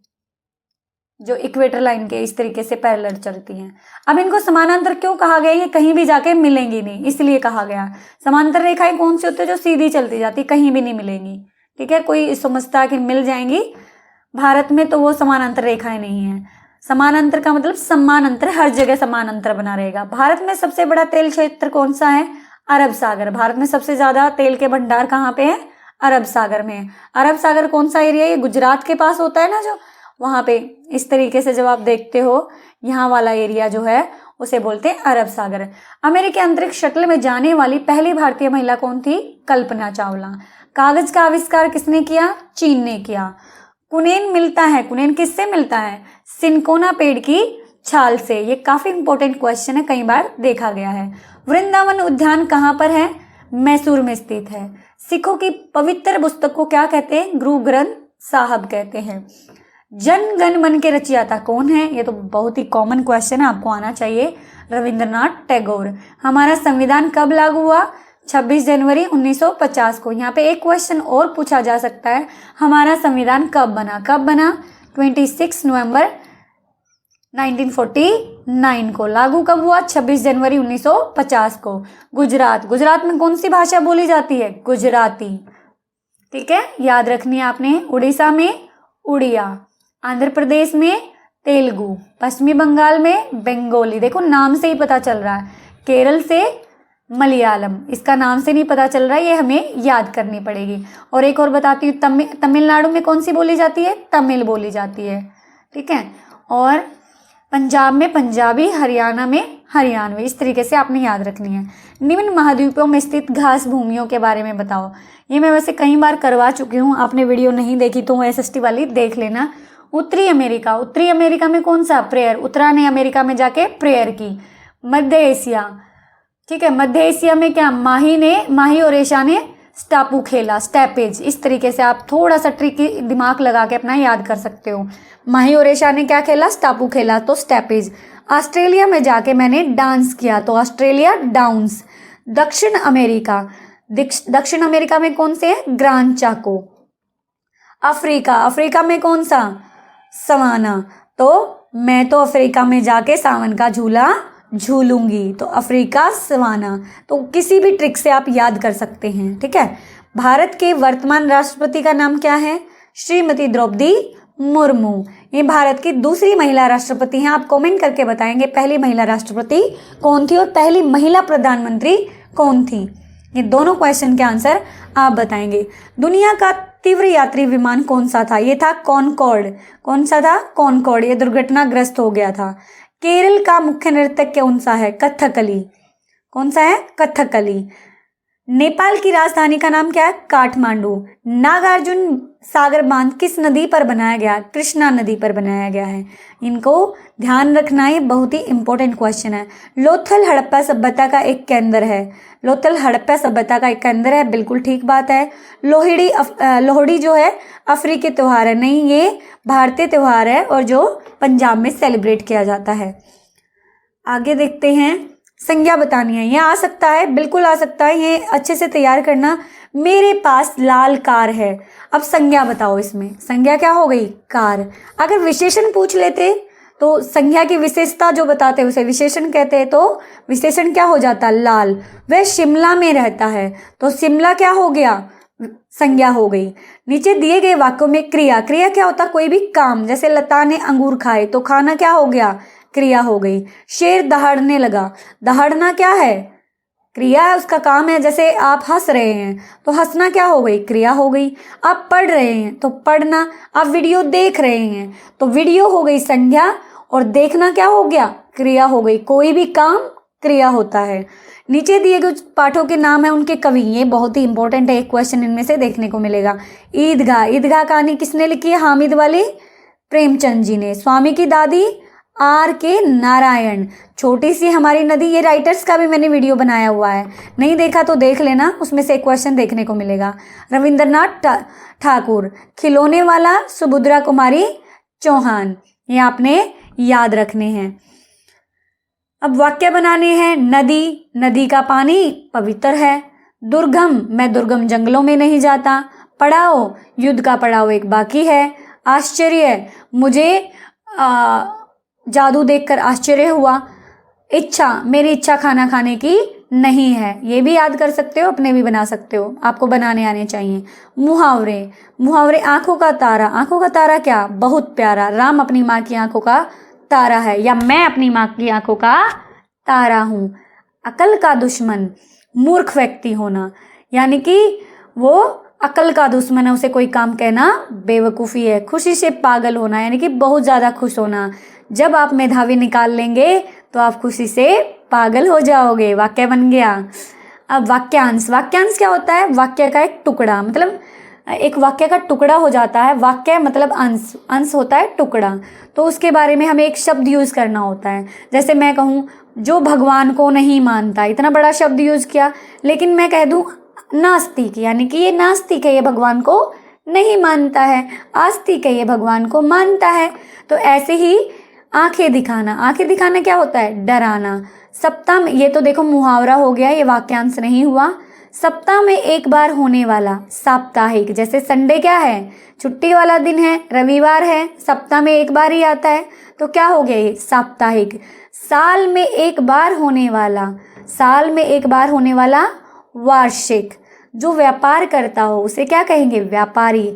जो इक्वेटर लाइन के इस तरीके से पैरेलल चलती हैं। अब इनको समानांतर क्यों कहा गया, ये कहीं भी जाके मिलेंगी नहीं, इसलिए कहा गया। समांतर रेखाएं कौन सी होती है, जो सीधी चलती जाती, कहीं भी नहीं मिलेंगी। ठीक है, कोई समझता है कि मिल जाएंगी, भारत में तो वो समानांतर रेखाएं नहीं है। समानांतर का मतलब समानांतर, हर जगह समानांतर बना रहेगा। भारत में सबसे बड़ा तेल क्षेत्र कौन सा है, अरब सागर। भारत में सबसे ज्यादा तेल के भंडार कहाँ पे है, अरब सागर में। अरब सागर कौन सा एरिया है, ये गुजरात के पास होता है ना, जो वहां पे इस तरीके से जब आप देखते हो, यहाँ वाला एरिया जो है उसे बोलते हैं अरब सागर। अमेरिकी अंतरिक्ष शटल में जाने वाली पहली भारतीय महिला कौन थी, कल्पना चावला। कागज का आविष्कार किसने किया, चीन ने किया। कुनेन मिलता है, कुनेन किससे मिलता है, सिनकोना पेड़ की छाल से। ये काफी इंपॉर्टेंट क्वेश्चन है, कई बार देखा गया है। वृंदावन उद्यान कहाँ पर है, मैसूर में स्थित है। सिखों की पवित्र पुस्तक को क्या कहते हैं, गुरु ग्रंथ साहब कहते हैं। जन गण मन के रचयिता कौन है, ये तो बहुत ही कॉमन क्वेश्चन है, आपको आना चाहिए, रविंद्रनाथ टैगोर। हमारा संविधान कब लागू हुआ, 26 जनवरी 1950 को। यहाँ पे एक क्वेश्चन और पूछा जा सकता है, हमारा संविधान कब बना, कब बना, 26 नवंबर 1949 को। लागू कब हुआ, 26 जनवरी 1950 को। गुजरात, गुजरात में कौन सी भाषा बोली जाती है, गुजराती। ठीक है, याद रखनी है आपने। उड़ीसा में उड़िया, आंध्र प्रदेश में तेलुगु, पश्चिमी बंगाल में बंगाली। देखो नाम से ही पता चल रहा है। केरल से मलयालम, इसका नाम से नहीं पता चल रहा है, ये हमें याद करनी पड़ेगी। और एक और बताती हूँ, तमिलनाडु में कौन सी बोली जाती है, तमिल बोली जाती है। ठीक है, और पंजाब में पंजाबी, हरियाणा में हरियाणवी। इस तरीके से आपने याद रखनी है। निम्न महाद्वीपों में स्थित घास भूमियों के बारे में बताओ। ये मैं वैसे कई बार करवा चुकी हूँ, आपने वीडियो नहीं देखी तो SST वाली देख लेना। उत्तरी अमेरिका, उत्तरी अमेरिका में कौन सा, प्रेयर। उत्तरा ने अमेरिका में जाके प्रेयर की। मध्य एशिया, ठीक है, मध्य एशिया में क्या, माही और एशिया ने टापू खेला, स्टैपेज। इस तरीके से आप थोड़ा सा ट्रिकी दिमाग लगा के अपना याद कर सकते हो। माही और एशिया ने क्या खेला, टापू खेला, तो स्टैपेज। ऑस्ट्रेलिया में जाके मैंने डांस किया, तो ऑस्ट्रेलिया डाउन्स। दक्षिण अमेरिका, दक्षिण अमेरिका में कौन से है, ग्रांड चाको। अफ्रीका, अफ्रीका में कौन सा, सवाना। तो मैं तो अफ्रीका में जाके सावन का झूला झूलूंगी, तो अफ्रीका सवाना। तो किसी भी ट्रिक से आप याद कर सकते हैं। ठीक है, भारत के वर्तमान राष्ट्रपति का नाम क्या है, श्रीमती द्रौपदी मुर्मू। ये भारत की दूसरी महिला राष्ट्रपति हैं। आप कमेंट करके बताएंगे पहली महिला राष्ट्रपति कौन थी और पहली महिला प्रधानमंत्री कौन थी। ये दोनों क्वेश्चन के आंसर आप बताएंगे। दुनिया का तीव्र यात्री विमान कौन सा था, ये था कॉनकॉर्ड। कौन सा था, कॉनकॉर्ड। ये दुर्घटनाग्रस्त हो गया था। केरल का मुख्य नृत्य कौन सा है, कथकली। कौन सा है, कथकली। नेपाल की राजधानी का नाम क्या है? काठमांडू। नागार्जुन सागर बांध किस नदी पर बनाया गया? कृष्णा नदी पर बनाया गया है। इनको ध्यान रखना, ये बहुत ही इंपॉर्टेंट क्वेश्चन है। लोथल हड़प्पा सभ्यता का एक केंद्र है। लोथल हड़प्पा सभ्यता का एक केंद्र है, बिल्कुल ठीक बात है। लोहड़ी जो है अफ्रीकी त्यौहार है, नहीं, ये भारतीय त्यौहार है और जो पंजाब में सेलिब्रेट किया जाता है। आगे देखते हैं, संज्ञा बतानी है। ये आ सकता है, बिल्कुल आ सकता है, ये अच्छे से तैयार करना। मेरे पास लाल कार है। अब संज्ञा बताओ, इसमें संज्ञा क्या हो गई? कार। अगर विशेषण पूछ लेते तो संज्ञा की विशेषता जो बताते हैं उसे विशेषण कहते हैं, तो विशेषण क्या हो जाता? लाल। वह शिमला में रहता है, तो शिमला क्या हो गया? संज्ञा हो गई। नीचे दिए गए वाक्यों में क्रिया, क्रिया क्या होता? कोई भी काम, जैसे लता ने अंगूर खाए तो खाना क्या हो गया? क्रिया हो गई। शेर दहाड़ने लगा, दहाड़ना क्या है? क्रिया है, उसका काम है। जैसे आप हंस रहे हैं तो हंसना क्या हो गई? क्रिया हो गई। आप पढ़ रहे हैं तो पढ़ना। आप वीडियो देख रहे हैं तो वीडियो हो गई संज्ञा, और देखना क्या हो गया? क्रिया हो गई। कोई भी काम क्रिया होता है। नीचे दिए गए पाठों के नाम है उनके कवि, ये बहुत ही इंपॉर्टेंट है, एक क्वेश्चन इनमें से देखने को मिलेगा। ईदगाह, ईदगाह कहानी किसने लिखी है? हामिद वाली प्रेमचंद जी ने। स्वामी की दादी R.K. नारायण। छोटी सी हमारी नदी, ये राइटर्स का भी मैंने वीडियो बनाया हुआ है, नहीं देखा तो देख लेना, उसमें से एक क्वेश्चन देखने को मिलेगा। रविंद्रनाथ ठाकुर। खिलौने वाला सुभद्रा कुमारी चौहान, ये आपने याद रखने हैं। अब वाक्य बनाने हैं। नदी, नदी का पानी पवित्र है। दुर्गम, मैं दुर्गम जंगलों में नहीं जाता। पड़ाव, युद्ध का पड़ाव एक बाकी है। आश्चर्य, मुझे जादू देखकर आश्चर्य हुआ। इच्छा, मेरी इच्छा खाना खाने की नहीं है। ये भी याद कर सकते हो, अपने भी बना सकते हो, आपको बनाने आने चाहिए। मुहावरे, मुहावरे, आंखों का तारा, आंखों का तारा क्या? बहुत प्यारा। राम अपनी माँ की आंखों का तारा है, या मैं अपनी माँ की आंखों का तारा हूँ। अकल का दुश्मन, मूर्ख व्यक्ति होना, यानी कि वो अकल का दुश्मन है, उसे कोई काम कहना बेवकूफ़ी है। खुशी से पागल होना, यानी कि बहुत ज़्यादा खुश होना। जब आप मेधावी निकाल लेंगे तो आप खुशी से पागल हो जाओगे। वाक्य बन गया। अब वाक्यांश, वाक्यांश क्या होता है? वाक्य का एक टुकड़ा, मतलब एक वाक्य का टुकड़ा हो जाता है। वाक्य मतलब अंश, अंश होता है टुकड़ा, तो उसके बारे में हमें एक शब्द यूज़ करना होता है। जैसे मैं कहूँ जो भगवान को नहीं मानता, इतना बड़ा शब्द यूज़ किया, लेकिन मैं कह दूँ नास्तिक, यानी कि ये नास्तिक है, ये भगवान को नहीं मानता है। आस्तिक है, ये भगवान को मानता है। तो ऐसे ही आंखें दिखाना, आंखें दिखाना क्या होता है? डराना। सप्ताह में, ये तो देखो मुहावरा हो गया, ये वाक्यांश नहीं हुआ। सप्ताह में एक बार होने वाला, साप्ताहिक। जैसे संडे क्या है? छुट्टी वाला दिन है, रविवार है, सप्ताह में एक बार ही आता है, तो क्या हो गया ये? साप्ताहिक। साल में एक बार होने वाला, साल में एक बार होने वाला वार्षिक। जो व्यापार करता हो उसे क्या कहेंगे? व्यापारी।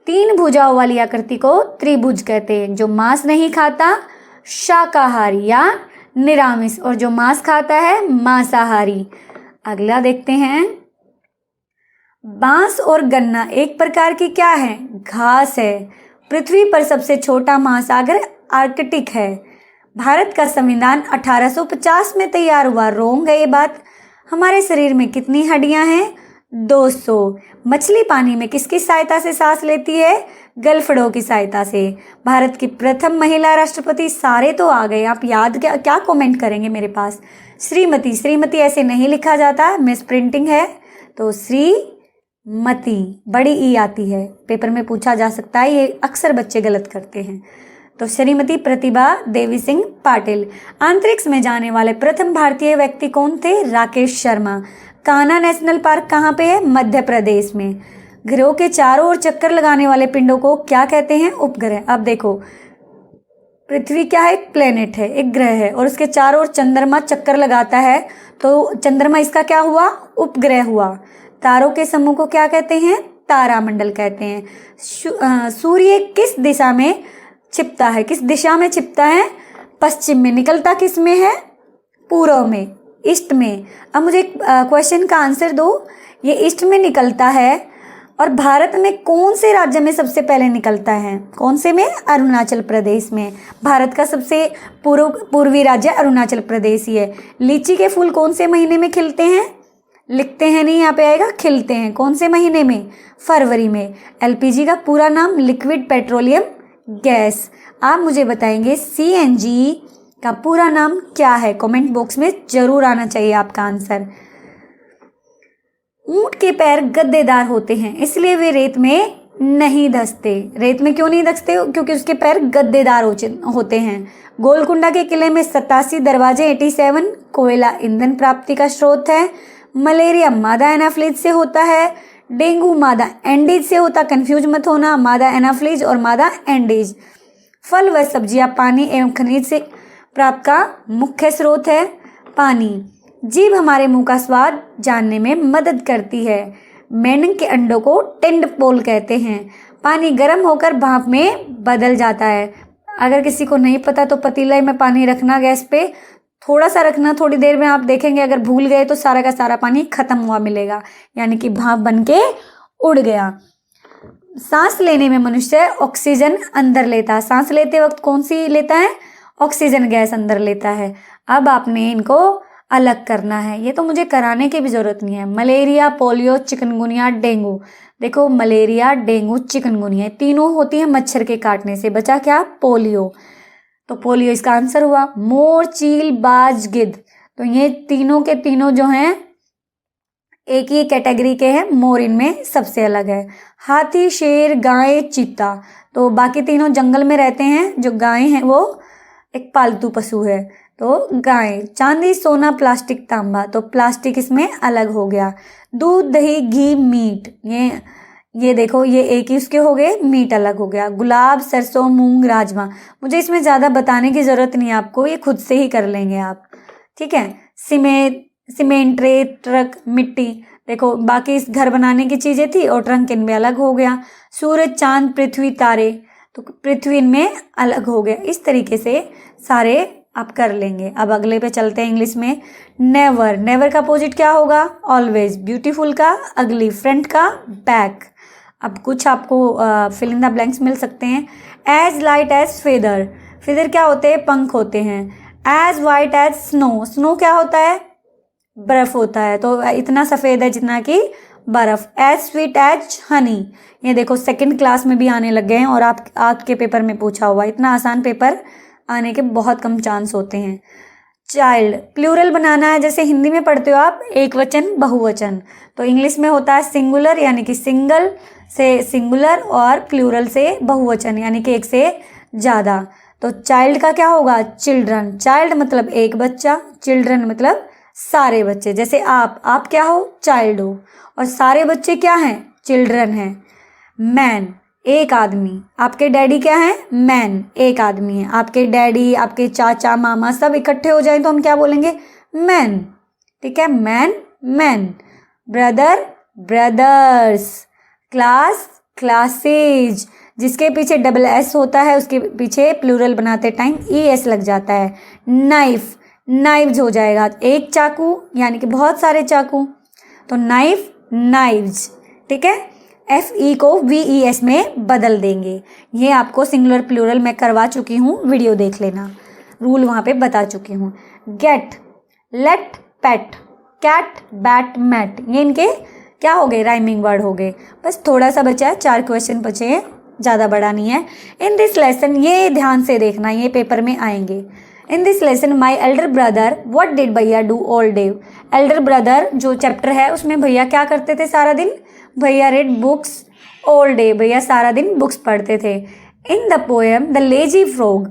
तीन भुजाओं वाली आकृति को त्रिभुज कहते हैं। जो मांस नहीं खाता शाकाहारी या निरामिष, और जो मांस खाता है मांसाहारी। अगला देखते हैं। बांस और गन्ना एक प्रकार की क्या है? घास है। पृथ्वी पर सबसे छोटा महासागर आर्कटिक है। भारत का संविधान 1850 में तैयार हुआ। रोंग है ये बात। हमारे शरीर में कितनी हड्डियां हैं? 200। मछली पानी में किसकी सहायता से सांस लेती है? गलफड़ों की सहायता से। भारत की प्रथम महिला राष्ट्रपति, सारे तो आ गए, आप याद क्या कमेंट करेंगे मेरे पास? श्रीमती, श्रीमती ऐसे नहीं लिखा जाता, मिस प्रिंटिंग है, तो श्रीमती बड़ी ई आती है, पेपर में पूछा जा सकता है, ये अक्सर बच्चे गलत करते हैं। तो श्रीमती प्रतिभा देवी सिंह पाटिल। अंतरिक्ष में जाने वाले प्रथम भारतीय व्यक्ति कौन थे? राकेश शर्मा। कान्हा नेशनल पार्क कहाँ पे है? मध्य प्रदेश में। ग्रहों के चारों ओर चक्कर लगाने वाले पिंडों को क्या कहते हैं? उपग्रह। अब देखो, पृथ्वी क्या है? एक प्लेनेट है, एक ग्रह है, और उसके चारों ओर चंद्रमा चक्कर लगाता है, तो चंद्रमा इसका क्या हुआ? उपग्रह हुआ। तारों के समूह को क्या कहते हैं? तारामंडल कहते हैं। सूर्य किस दिशा में छिपता है? किस दिशा में छिपता है? पश्चिम में। निकलता किस में है? पूर्व में, ईस्ट में। अब मुझे क्वेश्चन का आंसर दो। ये ईस्ट में निकलता है, और भारत में कौन से राज्य में सबसे पहले निकलता है? कौन से में? अरुणाचल प्रदेश में। भारत का सबसे पूर्वी राज्य अरुणाचल प्रदेश ही है। लीची के फूल कौन से महीने में खिलते हैं? लिखते हैं नहीं, यहाँ पे आएगा खिलते हैं। कौन से महीने में? फरवरी में। एलपीजी का पूरा नाम लिक्विड पेट्रोलियम गैस। आप मुझे बताएंगे सीएनजी का पूरा नाम क्या है? कमेंट बॉक्स में जरूर आना चाहिए आपका आंसर। ऊंट के पैर गद्देदार होते हैं इसलिए वे रेत में नहीं धंसते। रेत में क्यों नहीं धंसते? क्योंकि उसके पैर गद्देदार होते हैं। गोलकुंडा के किले में 87 दरवाजे 87 कोयला ईंधन प्राप्ति का स्रोत है। मलेरिया मादा एनाफ्लीज से होता है। डेंगू मादा एंडीज से होता, कंफ्यूज मत होना, मादा एनाफ्लीज और मादा एंडीज। फल व सब्जियां पानी एवं खनिज से प्राप्त का मुख्य स्रोत है पानी। जीभ हमारे मुंह का स्वाद जानने में मदद करती है। मेंढक के अंडों को टेंडपोल कहते हैं। पानी गर्म होकर भाप में बदल जाता है। अगर किसी को नहीं पता तो पतीले में पानी रखना, गैस पे थोड़ा सा रखना, थोड़ी देर में आप देखेंगे अगर भूल गए तो सारा का सारा पानी खत्म हुआ मिलेगा, यानी कि भाप बन के उड़ गया। सांस लेने में मनुष्य ऑक्सीजन अंदर लेता है। सांस लेते वक्त कौन सी लेता है? ऑक्सीजन गैस अंदर लेता है। अब आपने इनको अलग करना है, ये तो मुझे कराने की भी जरूरत नहीं है। Malaria, polio, chikungunya, dengue. देखो मलेरिया, डेंगू, चिकनगुनिया तीनों होती है मच्छर के काटने से। बचा क्या? पोलियो। तो पोलियो इसका आंसर हुआ। मोर, चील, बाज, गिद्ध, तो ये तीनों के तीनों जो हैं एक ही कैटेगरी के हैं। मोर इनमें सबसे अलग है। हाथी, शेर, गाय, चीता, तो बाकी तीनों जंगल में रहते हैं। जो गाय हैं वो एक पालतू पशु है, तो गाय। चांदी, सोना, प्लास्टिक, तांबा, तो प्लास्टिक इसमें अलग हो गया। दूध, दही, घी, मीट, ये देखो ये एक ही उसके हो गए, मीट अलग हो गया। गुलाब, सरसों, मूंग, राजमा, मुझे इसमें ज़्यादा बताने की ज़रूरत नहीं है आपको, ये खुद से ही कर लेंगे आप, ठीक है। सीमेंट, रेत, ट्रक, मिट्टी, देखो बाकी इस घर बनाने की चीज़ें थी और ट्रंक इनमें अलग हो गया। सूरज, चांद, पृथ्वी, तारे, तो पृथ्वी इनमें अलग हो गया। इस तरीके से सारे आप कर लेंगे। अब अगले पे चलते हैं इंग्लिश में। नेवर, नेवर का अपोजिट क्या होगा? ऑलवेज। ब्यूटीफुल का अगली, फ्रंट का बैक। अब कुछ आपको फिल इन द ब्लैंक्स मिल सकते हैं। As light as feather, feather क्या होते हैं? पंख होते हैं। As white as snow, snow क्या होता है? बर्फ होता है, तो इतना सफ़ेद है जितना कि बर्फ। एज स्वीट एज हनी, ये देखो सेकंड क्लास में भी आने लग गए हैं और आपके पेपर में पूछा हुआ। इतना आसान पेपर आने के बहुत कम चांस होते हैं। चाइल्ड, प्लूरल बनाना है, जैसे हिंदी में पढ़ते हो आप एक वचन बहुवचन, तो इंग्लिश में होता है सिंगुलर, यानी कि सिंगल से सिंगुलर, और प्लूरल से बहुवचन यानी कि एक से ज़्यादा। तो चाइल्ड का क्या होगा? चिल्ड्रन। चाइल्ड मतलब एक बच्चा, चिल्ड्रन मतलब सारे बच्चे। जैसे आप क्या हो? चाइल्ड हो, और सारे बच्चे क्या हैं? चिल्ड्रन हैं। मैन, एक आदमी। आपके डैडी क्या है? मैन, एक आदमी है। आपके डैडी, आपके चाचा, मामा सब इकट्ठे हो जाए तो हम क्या बोलेंगे? मैन, ठीक है। Man, man. Brother, brothers. Class, classes, जिसके पीछे डबल एस होता है उसके पीछे प्लूरल बनाते टाइम ES लग जाता है। नाइफ, नाइव्स हो जाएगा। एक चाकू यानी कि बहुत सारे चाकू, तो नाइफ, नाइव्स, ठीक है। FE को VES में बदल देंगे। ये आपको सिंगुलर प्लूरल मैं करवा चुकी हूँ, वीडियो देख लेना, रूल वहाँ पे बता चुकी हूँ। गेट, लेट, पेट, कैट, बैट, मैट, ये इनके क्या हो गए? राइमिंग वर्ड हो गए। बस थोड़ा सा बचा है, 4 क्वेश्चन बचे हैं, ज़्यादा बड़ा नहीं है। इन दिस लेसन, ये ध्यान से देखना, ये पेपर में आएंगे। In this lesson my elder brother what did भैया do all day. Elder brother जो चैप्टर है उसमें भैया क्या करते थे सारा दिन? भैया रेड बुक्स ऑल डे, भैया सारा दिन बुक्स पढ़ते थे। In the poem the lazy frog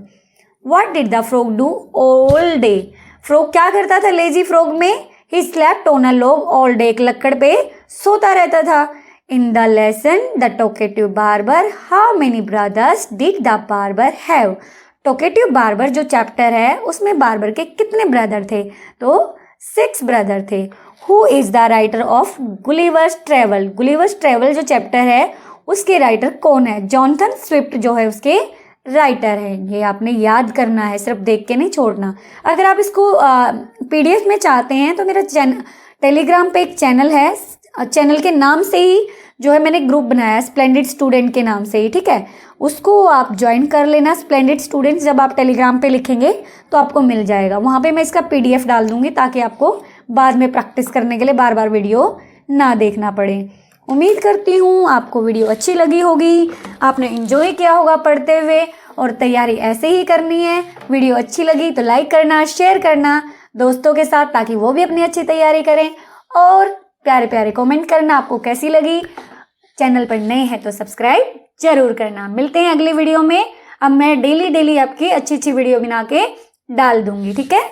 what did the frog do all day. Frog क्या करता था लेजी फ्रॉग में? He slept on a log all day, एक लक्कड़ पे सोता रहता था। In the lesson the talkative barber how many brothers did the barber have. Talkative barber जो चैप्टर है उसमें बार्बर के कितने ब्रदर थे? तो 6 ब्रदर थे। Who is the writer of Gulliver's travel. Gulliver's travel जो चैप्टर है उसके राइटर कौन है? जॉनथन स्विफ्ट जो है उसके राइटर है। ये आपने याद करना है, सिर्फ देख के नहीं छोड़ना। अगर आप इसको PDF में चाहते हैं तो मेरा टेलीग्राम पे एक चैनल है, चैनल के नाम से ही जो है मैंने ग्रुप बनाया है, स्प्लेंडिड स्टूडेंट के नाम से ही, ठीक है। उसको आप ज्वाइन कर लेना। स्प्लेंडिड स्टूडेंट्स जब आप टेलीग्राम पे लिखेंगे तो आपको मिल जाएगा। वहाँ पे मैं इसका PDF डाल दूँगी ताकि आपको बाद में प्रैक्टिस करने के लिए बार बार वीडियो ना देखना पड़े। उम्मीद करती हूँ आपको वीडियो अच्छी लगी होगी, आपने एंजॉय किया होगा पढ़ते हुए, और तैयारी ऐसे ही करनी है। वीडियो अच्छी लगी तो लाइक करना, शेयर करना दोस्तों के साथ, ताकि वो भी अपनी अच्छी तैयारी करें, और प्यारे प्यारे कमेंट करना आपको कैसी लगी। चैनल पर नए हैं तो सब्सक्राइब जरूर करना। मिलते हैं अगली वीडियो में। अब मैं डेली आपकी अच्छी वीडियो बना के डाल दूंगी, ठीक है।